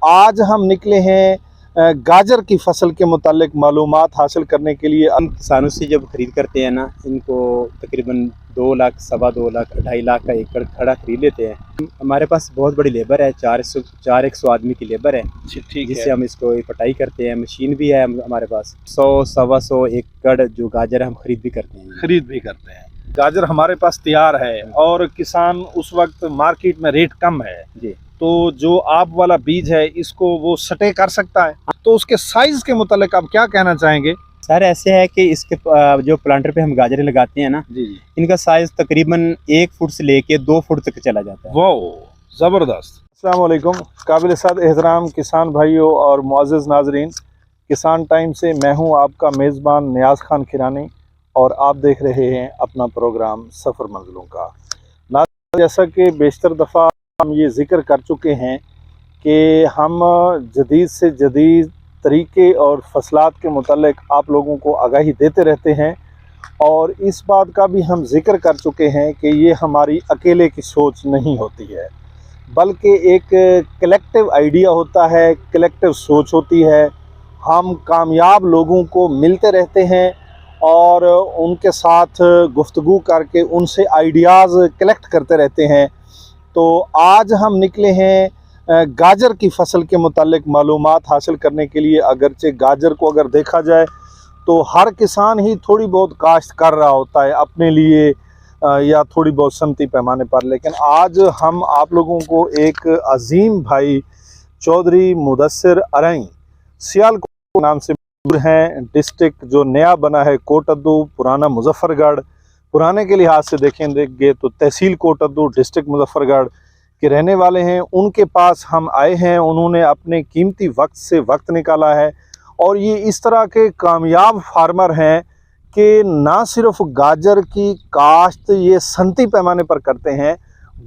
आज हम निकले हैं गाजर की फसल के मुतालिक मालूमात हासिल करने के लिए। हम किसानों से जब खरीद करते हैं ना, इनको तकरीबन 2 लाख, सवा 2 लाख, 2.5 लाख का एकड़ खड़ा खरीद लेते हैं। हमारे पास बहुत बड़ी लेबर है, 400 आदमी की लेबर है, जिससे हम इसको पटाई करते हैं। मशीन भी है हमारे पास। 100, सवा 100 एकड़ जो गाजर हम खरीद भी करते हैं। गाजर हमारे पास तैयार है और किसान उस वक्त मार्केट में रेट कम है जी, तो जो आप वाला बीज है इसको वो सटे कर सकता है। तो उसके साइज के मुतालिक आप क्या कहना चाहेंगे? सर ऐसे है कि इसके जो प्लांटर पे हम गाजरें लगाते हैं ना, जी, इनका साइज तकरीबन 1 फुट से लेके 2 फुट तक चला जाता है। वाह, ज़बरदस्त। अस्सलाम वालेकुम काबिल साद एहतराम किसान भाइयों और मुअज़्ज़िज़ नाज़रीन, किसान टाइम से मैं हूं आपका मेज़बान नियाज़ खान खिरानी और आप देख रहे हैं अपना प्रोग्राम सफ़र मंजिलों का। जैसा कि बेशतर दफ़ा हम ये ज़िक्र कर चुके हैं कि हम जदीद से जदीद तरीके और फसलात के मुतालिक आप लोगों को आगाही देते रहते हैं और इस बात का भी हम ज़िक्र कर चुके हैं कि ये हमारी अकेले की सोच नहीं होती है, बल्कि एक कलेक्टिव आइडिया होता है, कलेक्टिव सोच होती है। हम कामयाब लोगों को मिलते रहते हैं और उनके साथ गुफ्तगू करके उनसे आइडियाज़ कलेक्ट करते रहते हैं। तो आज हम निकले हैं गाजर की फसल के मुतालिक मालूमात हासिल करने के लिए। अगरचे गाजर को अगर देखा जाए तो हर किसान ही थोड़ी बहुत काश्त कर रहा होता है अपने लिए या थोड़ी बहुत सनती पैमाने पर, लेकिन आज हम आप लोगों को एक अजीम भाई चौधरी मुदस्सिर अरई सियालकोट नाम से हैं, डिस्ट्रिक्ट जो नया बना है कोटद्दू, पुराना मुजफ्फरगढ़, पुराने के लिहाज से देखेंगे तो तहसील कोटद्दू, डिस्ट्रिक्ट मुजफ्फरगढ़ के रहने वाले हैं। उनके पास हम आए हैं, उन्होंने अपने कीमती वक्त से वक्त निकाला है और ये इस तरह के कामयाब फार्मर हैं कि ना सिर्फ गाजर की काश्त ये सनती पैमाने पर करते हैं,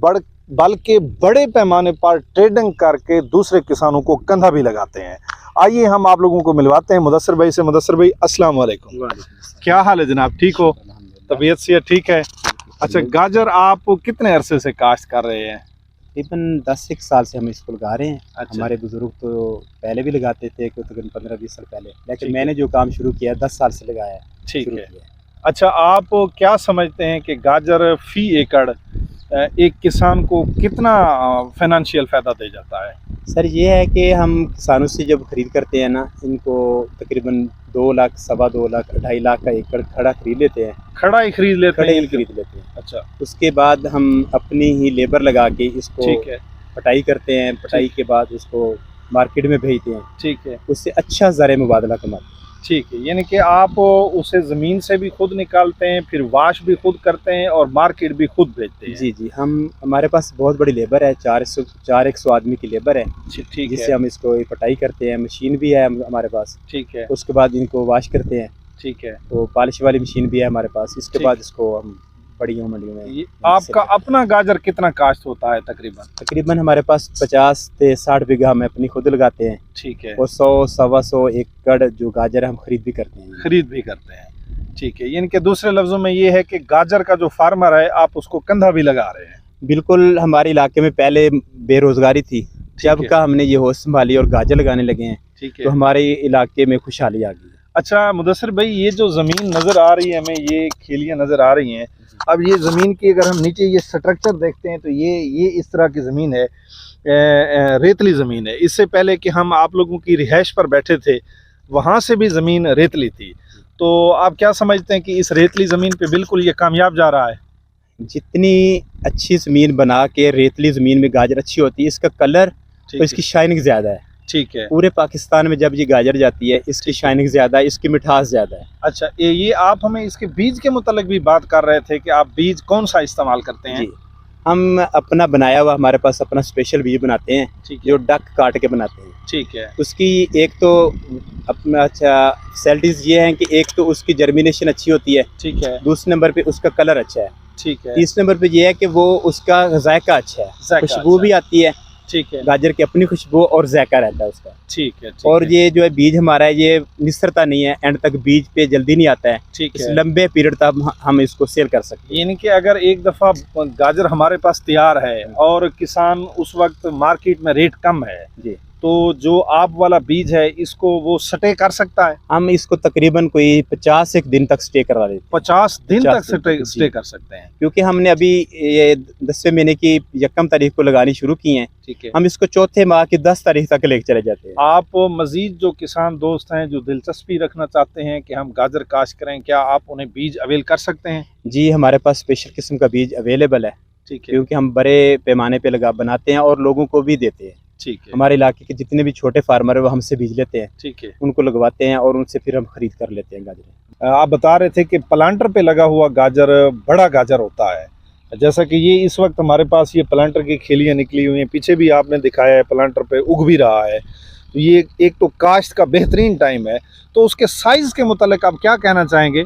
बल्कि बड़े पैमाने पर ट्रेडिंग करके दूसरे किसानों को कंधा भी लगाते हैं। आइए हम आप लोगों को मिलवाते हैं मुदस्सिर भाई से। मुदस्सिर भाई अस्सलाम वालेकुम, क्या हाल है जनाब? ठीक हो? तबीयत से ठीक है? अच्छा, गाजर आप कितने अरसे से काश्त कर रहे हैं? तकरीबन 10 साल से हम इसको लगा रहे हैं। अच्छा। हमारे बुजुर्ग तो पहले भी लगाते थे, तकरीबन 15-20 साल पहले, लेकिन मैंने जो काम शुरू किया 10 साल से लगाया है। ठीक है। अच्छा, आप क्या समझते हैं कि गाजर फी एकड़ एक किसान को कितना फाइनेंशियल फ़ायदा दे जाता है? सर ये है कि हम किसानों से जब खरीद करते हैं ना, इनको तकरीबन 2 लाख, सवा 2 लाख, 2.5 लाख का एकड़ खड़ा खरीद लेते हैं। खड़ा ही खरीद लेते हैं? अच्छा। उसके बाद हम अपनी ही लेबर लगा के इसको ठीक है, पटाई करते हैं। पटाई के बाद उसको मार्केट में भेजते हैं। ठीक है, उससे अच्छा ज़र मुबादला कमाते हैं। ठीक है। यानी कि आप उसे ज़मीन से भी खुद निकालते हैं, फिर वाश भी खुद करते हैं और मार्केट भी खुद भेजते हैं? जी जी, हमारे पास बहुत बड़ी लेबर है, 400 आदमी की लेबर है, ठीक जिससे है। हम इसको पटाई करते हैं। मशीन भी है हमारे पास। ठीक है, उसके बाद इनको वाश करते हैं। ठीक है। तो पॉलिश वाली मशीन भी है हमारे पास। इसके बाद इसको हम बड़ियों मंडियों में। आपका अपना गाजर कितना काश्त होता है तकरीबन? तकरीबन हमारे पास 50 से 60 बीघा हम अपनी खुद लगाते हैं। ठीक है। और 100, सवा 100 एकड़ जो गाजर हम खरीद भी करते हैं। ठीक है। यानी कि दूसरे लफ्जों में ये है कि गाजर का जो फार्मर है आप उसको कंधा भी लगा रहे हैं? बिल्कुल। हमारे इलाके में पहले बेरोजगारी थी, जब का हमने ये होश संभाली और गाजर लगाने लगे हैं, ठीक है, तो हमारे इलाके में खुशहाली आ गई। अच्छा मुदस्सिर भाई, ये जो ज़मीन नज़र आ रही है हमें, ये खेलियाँ नज़र आ रही हैं। अब ये ज़मीन की अगर हम नीचे ये स्ट्रक्चर देखते हैं तो ये इस तरह की ज़मीन है, रेतली ज़मीन है। इससे पहले कि हम आप लोगों की रिहाइश पर बैठे थे वहाँ से भी ज़मीन रेतली थी। तो आप क्या समझते हैं कि इस रेतली ज़मीन पे बिल्कुल ये कामयाब जा रहा है? जितनी अच्छी ज़मीन बना के रेतली ज़मीन में गाजर अच्छी होती है, इसका कलर और इसकी शाइनिंग ज़्यादा है। ठीक है। पूरे पाकिस्तान में जब ये गाजर जाती है, इसकी शाइनिंग ज़्यादा है, इसकी मिठास ज़्यादा है। अच्छा, ये आप हमें इसके बीज के मुतालिक भी बात कर रहे थे कि आप बीज कौन सा इस्तेमाल करते हैं? जी, हम अपना बनाया हुआ, हमारे पास अपना स्पेशल बीज बनाते हैं, जो डक काट के बनाते हैं। ठीक है। उसकी एक तो अपना अच्छा फैसिलिटीज़ ये हैं कि एक तो उसकी जर्मिनेशन अच्छी होती है। ठीक है। दूसरे नंबर पे उसका कलर अच्छा है। ठीक है। तीसरे नंबर पे ये है कि वो उसका जायका अच्छा है, खुशबू भी आती है। ठीक है। गाजर की अपनी खुशबू और जायका रहता है उसका। ठीक है। और ये जो है बीज हमारा है, ये निस्रता नहीं है, एंड तक बीज पे जल्दी नहीं आता है। ठीक इस है। लंबे पीरियड तक हम इसको सेल कर सकते हैं। यानी कि अगर एक दफ़ा गाजर हमारे पास तैयार है और किसान उस वक्त मार्केट में रेट कम है जी, तो जो आप वाला बीज है इसको वो स्टे कर सकता है? हम इसको तकरीबन कोई 50 एक दिन तक स्टे करा देते हैं। 50 दिन 50 तक दिन, स्टे कर सकते हैं। क्योंकि हमने अभी ये 10वें महीने की 1 तारीख को लगानी शुरू की है। ठीक है। हम इसको चौथे माह की 10 तारीख तक लेके चले जाते हैं। आप मजीद जो किसान दोस्त हैं जो दिलचस्पी रखना चाहते हैं कि हम गाजर काश्त करें, क्या आप उन्हें बीज अवेल कर सकते हैं? जी, हमारे पास स्पेशल किस्म का बीज अवेलेबल है। ठीक है। क्योंकि हम बड़े पैमाने पे बनाते हैं और लोगों को भी देते हैं। ठीक है। हमारे इलाके के जितने भी छोटे फार्मर है वो हमसे बीज लेते हैं। ठीक है। उनको लगवाते हैं और उनसे फिर हम खरीद कर लेते हैं गाजर। आप बता रहे थे कि प्लांटर पे लगा हुआ गाजर बड़ा गाजर होता है, जैसा कि ये इस वक्त हमारे पास ये प्लांटर की खेलियां निकली हुई हैं, पीछे भी आपने दिखाया है प्लांटर पे उग भी रहा है। तो ये एक तो काश्त का बेहतरीन टाइम है, तो उसके साइज के मुतालिक आप क्या कहना चाहेंगे?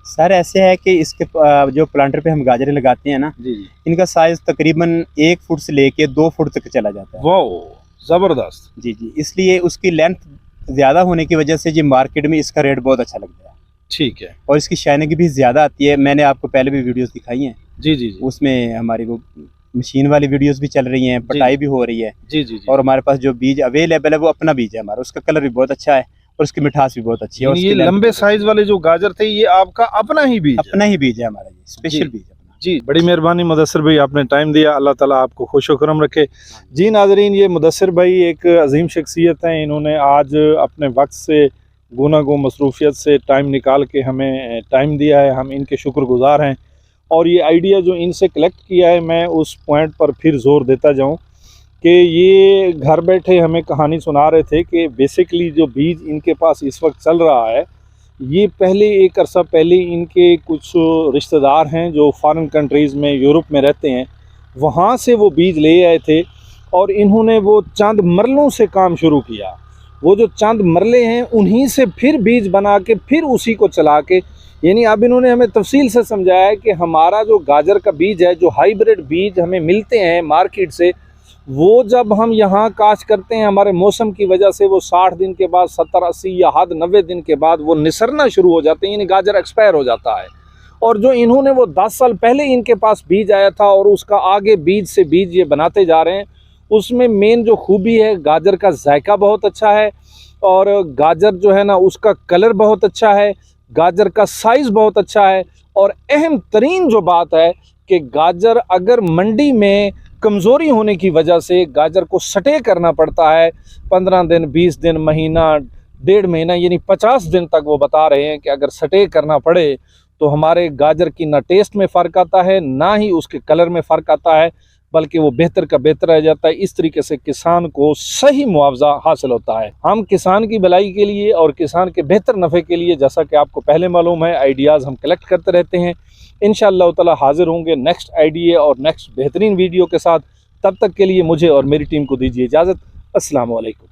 सर ऐसे है कि इसके जो प्लांटर पे हम गाजरें लगाते हैं ना, जी जी, इनका साइज तकरीबन 1 फुट से लेके 2 फुट तक चला जाता है। वो जबरदस्त। जी जी, इसलिए उसकी लेंथ ज्यादा होने की वजह से जी मार्केट में इसका रेट बहुत अच्छा लगता है। ठीक है। और इसकी शाइनिंग भी ज्यादा आती है। मैंने आपको पहले भी वीडियोस दिखाई हैं। जी जी जी, उसमें हमारी वो मशीन वाली वीडियोस भी चल रही हैं, पटाई भी हो रही है। जी जी जी। और हमारे पास जो बीज अवेलेबल है वो अपना बीज है हमारा, उसका कलर भी बहुत अच्छा है और उसकी मिठास भी बहुत अच्छी है। और ये उसकी length लंबे भी बहुत साइज वाले जो गाजर थे ये आपका अपना ही बीज अच्छी है। अपना ही बीज है हमारा, ये स्पेशल बीज है अपना। जी, बड़ी मेहरबानी मुदस्सिर भाई, आपने टाइम दिया। अल्लाह ताला आपको खुश व करम रखे। जी नाजरीन, ये मुदस्सिर भाई एक अजीम शख्सियत हैं। इन्होंने आज अपने वक्त से गुनागो मसरूफियत से टाइम निकाल के हमें टाइम दिया है, हम इनके शुक्रगुजार हैं। और ये आइडिया जो इनसे कलेक्ट किया है, मैं उस पॉइंट पर फिर ज़ोर देता जाऊं कि ये घर बैठे हमें कहानी सुना रहे थे कि बेसिकली जो बीज इनके पास इस वक्त चल रहा है, ये पहले एक अरसा पहले इनके कुछ रिश्तेदार हैं जो फॉरेन कंट्रीज़ में यूरोप में रहते हैं, वहाँ से वो बीज ले आए थे और इन्होंने वो चंद मरलों से काम शुरू किया। वो जो चंद मरले हैं उन्हीं से फिर बीज बना के फिर उसी को चला के, यानी अब इन्होंने हमें तफसील से समझाया है कि हमारा जो गाजर का बीज है, जो हाइब्रिड बीज हमें मिलते हैं मार्केट से, वो जब हम यहाँ काश्त करते हैं हमारे मौसम की वजह से वो 60 दिन के बाद 70-80 या हद 90 दिन के बाद वो निसरना शुरू हो जाते हैं, यानी गाजर एक्सपायर हो जाता है। और जो इन्होंने वो 10 साल पहले इनके पास बीज आया था और उसका आगे बीज से बीज ये बनाते जा रहे हैं, उसमें मेन जो खूबी है गाजर का जायका बहुत अच्छा है और गाजर जो है ना उसका कलर बहुत अच्छा है, गाजर का साइज़ बहुत अच्छा है। और अहम तरीन जो बात है कि गाजर अगर मंडी में कमज़ोरी होने की वजह से गाजर को सटे करना पड़ता है 15 दिन, 20 दिन, महीना, 1.5 महीना, यानी 50 दिन तक वो बता रहे हैं कि अगर सटे करना पड़े तो हमारे गाजर की ना टेस्ट में फ़र्क आता है, ना ही उसके कलर में फ़र्क आता है, बल्कि वो बेहतर का बेहतर रह जाता है। इस तरीके से किसान को सही मुआवजा हासिल होता है। हम किसान की भलाई के लिए और किसान के बेहतर नफ़े के लिए, जैसा कि आपको पहले मालूम है, आइडियाज़ हम कलेक्ट करते रहते हैं। इंशाअल्लाह ताला हाजिर होंगे नेक्स्ट आइडिया और नेक्स्ट बेहतरीन वीडियो के साथ। तब तक के लिए मुझे और मेरी टीम को दीजिए इजाज़त। अस्सलाम वालेकुम।